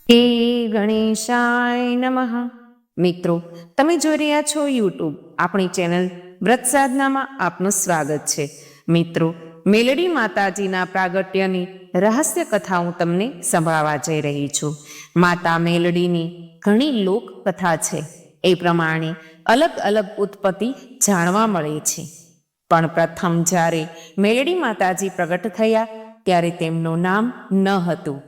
હે ગણેશાય નમઃ. મિત્રો, તમે જોઈ રહ્યા છો યુટ્યુબ આપણી ચેનલ વ્રત સાધનામાં આપનું સ્વાગત છે. મિત્રો, મેલડી માતાજીના પ્રાગટ્યની રહસ્ય કથા હું તમને સંભળાવવા જઈ રહી છું. માતા મેલડીની ઘણી લોક કથા છે. એ પ્રમાણે અલગ અલગ ઉત્પત્તિ જાણવા મળે છે. પણ પ્રથમ જ્યારે મેલડી માતાજી પ્રગટ થયા ત્યારે તેમનું નામ ન હતું.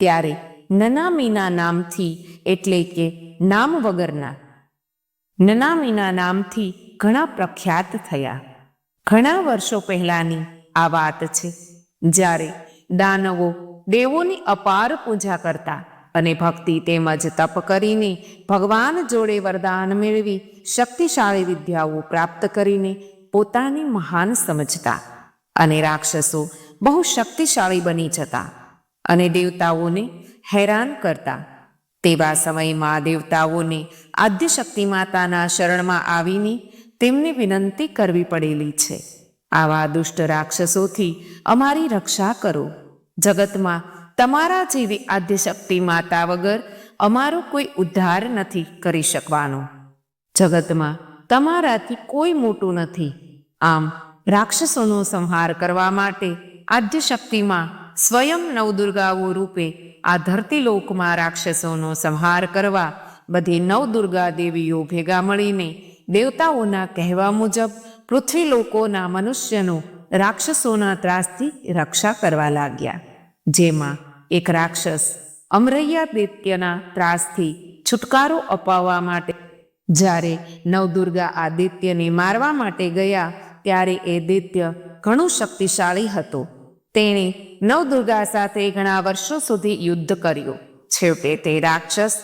ત્યારે નનામીના નામથી, એટલે કે નામ વગરના નનામીના નામથી ઘણા પ્રખ્યાત થયા. ઘણા વર્ષો પહેલાની આ વાત છે, જ્યારે દાનવો દેવોની અપાર પૂજા કરતા અને ભક્તિ તેમજ તપ કરીને ભગવાન જોડે વરદાન મેળવી શક્તિશાળી વિદ્યાઓ પ્રાપ્ત કરીને પોતાની મહાન સમજતા અને રાક્ષસો બહુ શક્તિશાળી બની જતા અને દેવતાઓને હેરાન કરતા. તેવા સમયમાં દેવતાઓને આદ્યશક્તિ માતાના શરણમાં આવીને તેમને વિનંતી કરવી પડેલી છે, આવા દુષ્ટ રાક્ષસોથી અમારી રક્ષા કરો. જગતમાં તમારા જેવી આદ્યશક્તિ માતા વગર અમારો કોઈ ઉદ્ધાર નથી કરી શકવાનો. જગતમાં તમારાથી કોઈ મોટું નથી. આમ રાક્ષસોનો સંહાર કરવા માટે આદ્યશક્તિમાં સ્વયં નવદુર્ગાઓ રૂપે આ ધરતીલોકમાં રાક્ષસોનો સંહાર કરવા બધી નવદુર્ગા દેવીઓ ભેગા મળીને દેવતાઓના કહેવા મુજબ પૃથ્વીલોકોના મનુષ્યનો રાક્ષસોના ત્રાસથી રક્ષા કરવા લાગ્યા. જેમાં એક રાક્ષસ અમરૈયા દૈત્યના ત્રાસથી છુટકારો અપાવવા માટે જ્યારે નવદુર્ગા આ દૈત્યને મારવા માટે ગયા ત્યારે એ દૈત્ય ઘણું શક્તિશાળી હતો. તેણે નવદુર્ગા સાથે ઘણા વર્ષો સુધી યુદ્ધ કર્યું. છેવટે તે રાક્ષસ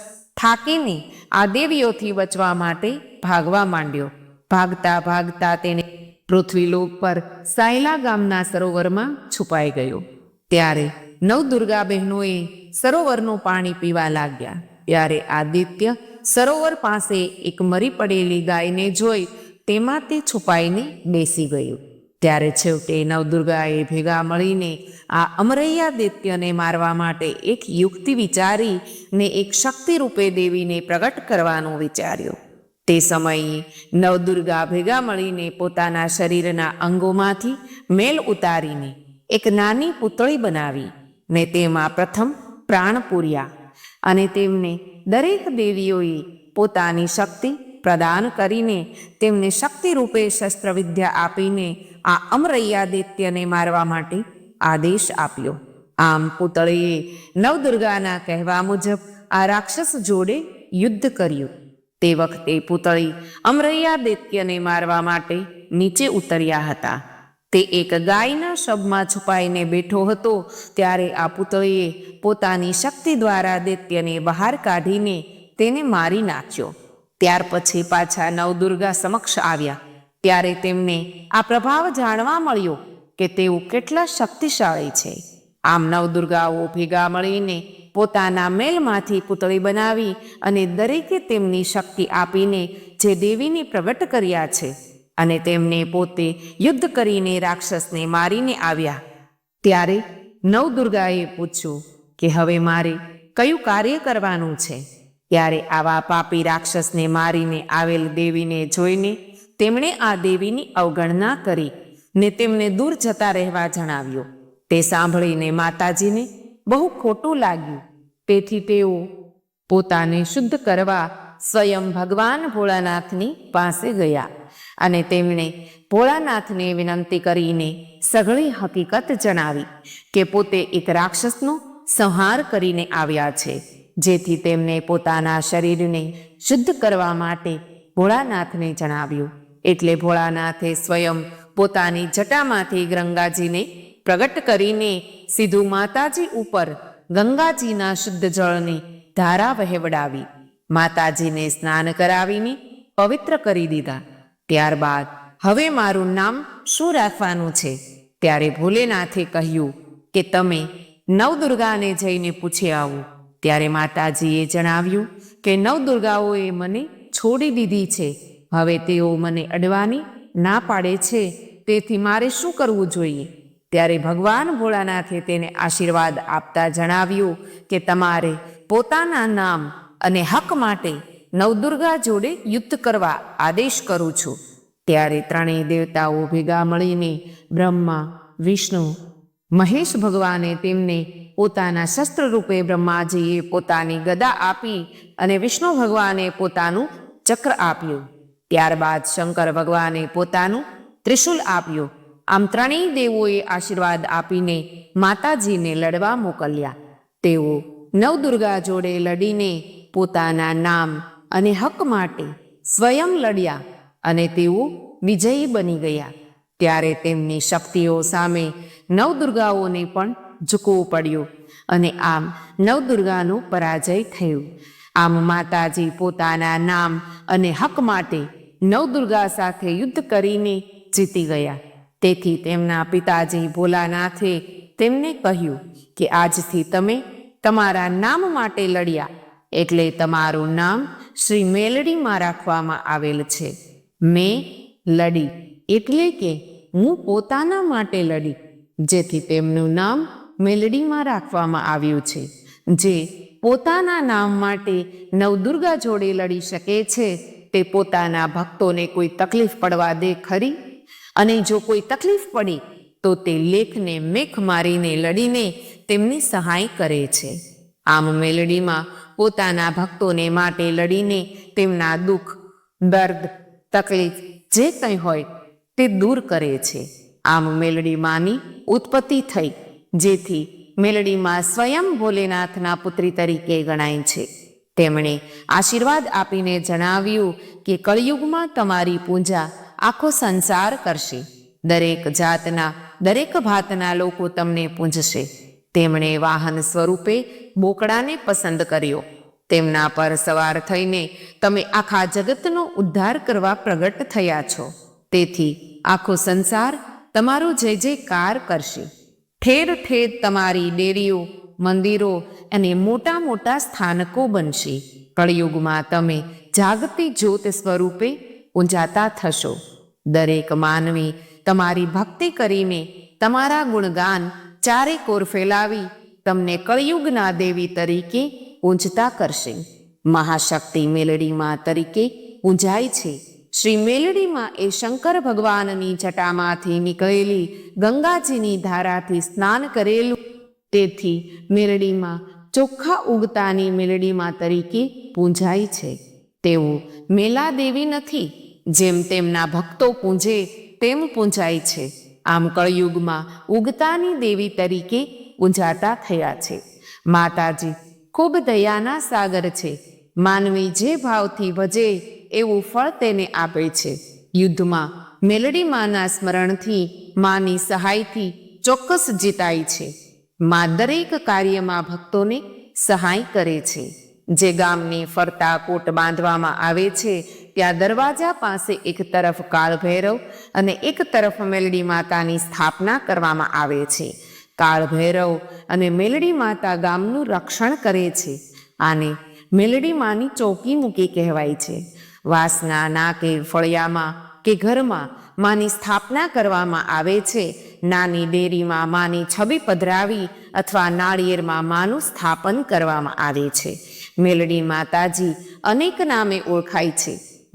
થાકીને આ દેવીઓથી બચવા માટે ભાગવા માંડ્યો. ભાગતા ભાગતા તેને પૃથ્વીલોક પર સાયલા ગામના સરોવરમાં છુપાઈ ગયો. ત્યારે નવદુર્ગા બહેનોએ સરોવરનું પાણી પીવા લાગ્યા. ત્યારે આદિત્ય સરોવર પાસે એક મરી પડેલી ગાયને જોઈ તેમાં તે છુપાઈને બેસી ગયું. ત્યારે છેવટે નવદુર્ગાએ ભેગા મળીને આ અમરૈયા દૈત્યને મારવા માટે એક યુક્તિ વિચારી ને એક શક્તિ રૂપે દેવીને પ્રગટ કરવાનું વિચાર્યું. તે સમયે નવદુર્ગા ભેગા મળીને પોતાના શરીરના અંગોમાંથી મેલ ઉતારીને એક નાની પૂતળી બનાવી ને તેમાં પ્રથમ પ્રાણ પૂર્યા અને તેમને દરેક દેવીઓએ પોતાની શક્તિ પ્રદાન કરીને તેમને શક્તિ રૂપે શસ્ત્રવિદ્યા આપીને આ અમરૈયા દૈત્યને મારવા માટે આદેશ આપ્યો. આમ પૂતળીએ નવદુર્ગાના કહેવા મુજબ આ રાક્ષસ જોડે યુદ્ધ કર્યું. તે વખતે પૂતળી અમરૈયા દૈત્યને મારવા માટે નીચે ઉતર્યા હતા. તે એક ગાયના શબમાં છુપાઈને બેઠો હતો. ત્યારે આ પૂતળીએ પોતાની શક્તિ દ્વારા દૈત્યને બહાર કાઢીને તેને મારી નાખ્યો. ત્યાર પછી પાછા નવદુર્ગા સમક્ષ આવ્યા. ત્યારે તેમને આ પ્રભાવ જાણવા મળ્યો કે તેઓ કેટલા શક્તિશાળી છે. આમ નવદુર્ગાઓ ભેગા મળીને પોતાના મેલમાંથી પૂતળી બનાવી અને દરેકે તેમની શક્તિ આપીને જે દેવીને પ્રગટ કર્યા છે અને તેમને પોતે યુદ્ધ કરીને રાક્ષસને મારીને આવ્યા. ત્યારે નવદુર્ગાએ પૂછ્યું કે હવે મારે કયું કાર્ય કરવાનું છે. ત્યારે આવા પાપી રાક્ષસને મારીને આવેલ દેવીને જોઈને તેમણે આ દેવીની અવગણના કરી ને તેમને દૂર જતા રહેવા જણાવ્યું. તે સાંભળીને માતાજીને બહુ ખોટું લાગ્યું. તેથી તેઓ પોતાને શુદ્ધ કરવા સ્વયં ભગવાન ભોળાનાથની પાસે ગયા અને તેમણે ભોળાનાથને વિનંતી કરીને સઘળી હકીકત જણાવી કે પોતે એક રાક્ષસનો સંહાર કરીને આવ્યા છે, જેથી તેમને પોતાના શરીરને શુદ્ધ કરવા માટે ભોળાનાથને જણાવ્યું. એટલે ભોળાનાથે સ્વયં પોતાની જટામાંથી ગંગાજીને પ્રગટ કરીને સીધું માતાજી ઉપર ગંગાજીના શુદ્ધ જળની ધારા વહેવડાવી માતાજીને સ્નાન કરાવીને પવિત્ર કરી દીધા. ત્યારબાદ હવે મારું નામ શું રાખવાનું છે? ત્યારે ભોલેનાથે કહ્યું કે તમે નવદુર્ગાને જઈને પૂછી આવો. ત્યારે માતાજીએ જણાવ્યું કે નવદુર્ગાઓએ મને છોડી દીધી છે. હવે તેઓ મને અડવાની ના પાડે છે, તેથી મારે શું કરવું જોઈએ? ત્યારે ભગવાન ભોળાનાથે તેને આશીર્વાદ આપતા જણાવ્યું કે તમારે પોતાના નામ અને હક માટે નવદુર્ગા જોડે યુદ્ધ કરવા આદેશ કરું છું. ત્યારે ત્રણેય દેવતાઓ ભેગા મળીને બ્રહ્મા, વિષ્ણુ, મહેશ ભગવાને તેમને પોતાના શસ્ત્ર રૂપે બ્રહ્માજીએ પોતાની ગદા આપી અને વિષ્ણુ ભગવાને પોતાનું ચક્ર આપ્યું. ત્યારબાદ શંકર ભગવાને પોતાનું ત્રિશૂલ આપ્યું. આમ ત્રણેય દેવોએ આશીર્વાદ આપીને માતાજીને લડવા મોકલ્યા. તેઓ નવદુર્ગા જોડે લડીને પોતાના નામ અને હક માટે સ્વયં લડ્યા અને તેઓ વિજયી બની ગયા. ત્યારે તેમની શક્તિઓ સામે નવદુર્ગાઓને પણ ઝૂકવું પડ્યું અને આમ નવદુર્ગાનો પરાજય થયો. આમ માતાજી પોતાના નામ અને હક માટે નવદુર્ગા સાથે યુદ્ધ કરીને જીતી ગયા. તેથી તેમના પિતાજી ભોલાનાથે તેમને કહ્યું કે આજથી તમે તમારા નામ માટે લડ્યા એટલે તમારું નામ શ્રી મેલડીમાં રાખવામાં આવેલ છે. મેં લડી એટલે કે હું પોતાના માટે લડી, જેથી તેમનું નામ મેલડીમાં રાખવામાં આવ્યું છે. જે પોતાના નામ માટે નવદુર્ગા જોડે લડી શકે છે તે પોતાના ભક્તોને કોઈ તકલીફ પડવા દે ખરી? અને જો કોઈ તકલીફ પડી તો તે લેખને મેખ મારીને લડીને તેમની સહાય કરે છે. આમ મેલડીમાં પોતાના ભક્તોને માટે લડીને તેમના દુઃખ, દર્દ, તકલીફ જે કંઈ હોય તે દૂર કરે છે. આમ મેલડીમાંની ઉત્પત્તિ થઈ, જેથી મેલડીમાં સ્વયં ભોલેનાથના પુત્રી તરીકે ગણાય છે. તેમણે આશીર્વાદ આપીને જણાવ્યું કે કળિયુગમાં તમારી પૂજા આખો સંસાર કરશે. દરેક જાતના, દરેક ભાતના લોકો તમને પૂજશે. તેમણે વાહન સ્વરૂપે બોકડાને પસંદ કર્યો. તેમના પર સવાર થઈને તમે આખા જગતનો ઉદ્ધાર કરવા પ્રગટ થયા છો. તેથી આખો સંસાર તમારો જય જયકાર કરશે. ઠેર ઠેર તમારી ડેરીઓ, મંદિરો અને મોટા મોટા સ્થાનકો બનશે. કળિયુગમાં તમે જાગતી જ્યોત સ્વરૂપે પૂંજાતા થશો. દરેક માનવી તમારી ભક્તિ કરીને તમારા ગુણગાન ચારે કોર ફેલાવી તમને કળિયુગના દેવી તરીકે પૂંજતા કરશે. મહાશક્તિ મેલડીમાં તરીકે પૂંજાય છે. શ્રી મેલડીમાં એ શંકર ભગવાનની જટામાંથી નીકળેલી ગંગાજીની ધારાથી સ્નાન કરેલું. તેથી મેલડીમાં ચોખ્ખા ઉગતાની મેલડીમાં તરીકે પૂંજાય છે. તેઓ મેલા દેવી નથી, જેમ તેમના ભક્તો પૂંજે તેમ પૂંજાય છે. આમ કળિયુગમાં ઉગતાની દેવી તરીકે પૂંજાતા થયા છે. માતાજી ખૂબ દયાના સાગર છે. માનવી જે ભાવથી ભજે એવું ફળ તેને આપે છે. યુદ્ધમાં મેલડી માના સ્મરણથી, માની સહાયથી ચોક્કસ જીતાય છે. મા દરેક કાર્યમાં ભક્તોને સહાય કરે છે. જે ગામને ફરતા કોટ બાંધવામાં આવે છે ત્યાં દરવાજા પાસે એક તરફ કાળભૈરવ અને એક તરફ મેલડી માતાની સ્થાપના કરવામાં આવે છે. કાળભૈરવ અને મેલડી માતા ગામનું રક્ષણ કરે છે. આને મેલડી માની ચોકી મૂકી કહેવાય છે. વાસના કે ફળિયામાં કે ઘરમાં માની સ્થાપના કરવામાં આવે છે. નાની ડેરીમાં માની છબી પધરાવી અથવા નાળિયેરમાં માનું સ્થાપન કરવામાં આવે છે. મેલડી માતાજી અનેક નામે ઓળખાય છે,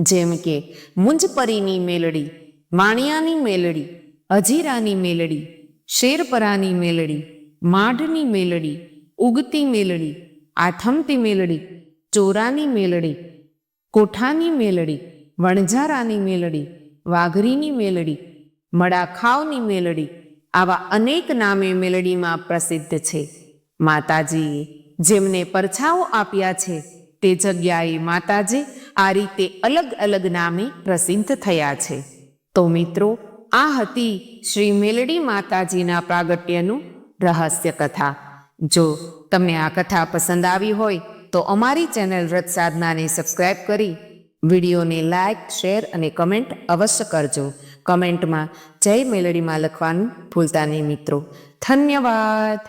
જેમ કે મુંજપરીની મેલડી, માણિયાની મેલડી, અજીરાની મેલડી, શેરપરાની મેલડી, માઢની મેલડી, ઉગતી મેલડી, આથમતી મેલડી, ચોરાની મેલડી, કોઠાની મેલડી, વણઝારાની મેલડી, વાઘરીની મેલડી, મડાખાવની મેલડી, આવા અનેક નામે મેલડીમાં પ્રસિદ્ધ છે. માતાજીએ જેમને પરછાઓ આપ્યા છે તે જગ્યાએ માતાજી આ રીતે અલગ અલગ નામે પ્રસિદ્ધ થયા છે. તો મિત્રો, આ હતી શ્રી મેલડી માતાજીના પ્રાગટ્યનું રહસ્ય કથા. જો તમને આ કથા પસંદ આવી હોય તો અમારી ચેનલ વ્રત સાધનાને સબસ્ક્રાઈબ કરી વિડીયોને લાઇક, શેર અને કમેન્ટ અવશ્ય કરજો. કમેન્ટમાં જય મેલડીમાં લખવાનું ભૂલતા નહીં મિત્રો. ધન્યવાદ.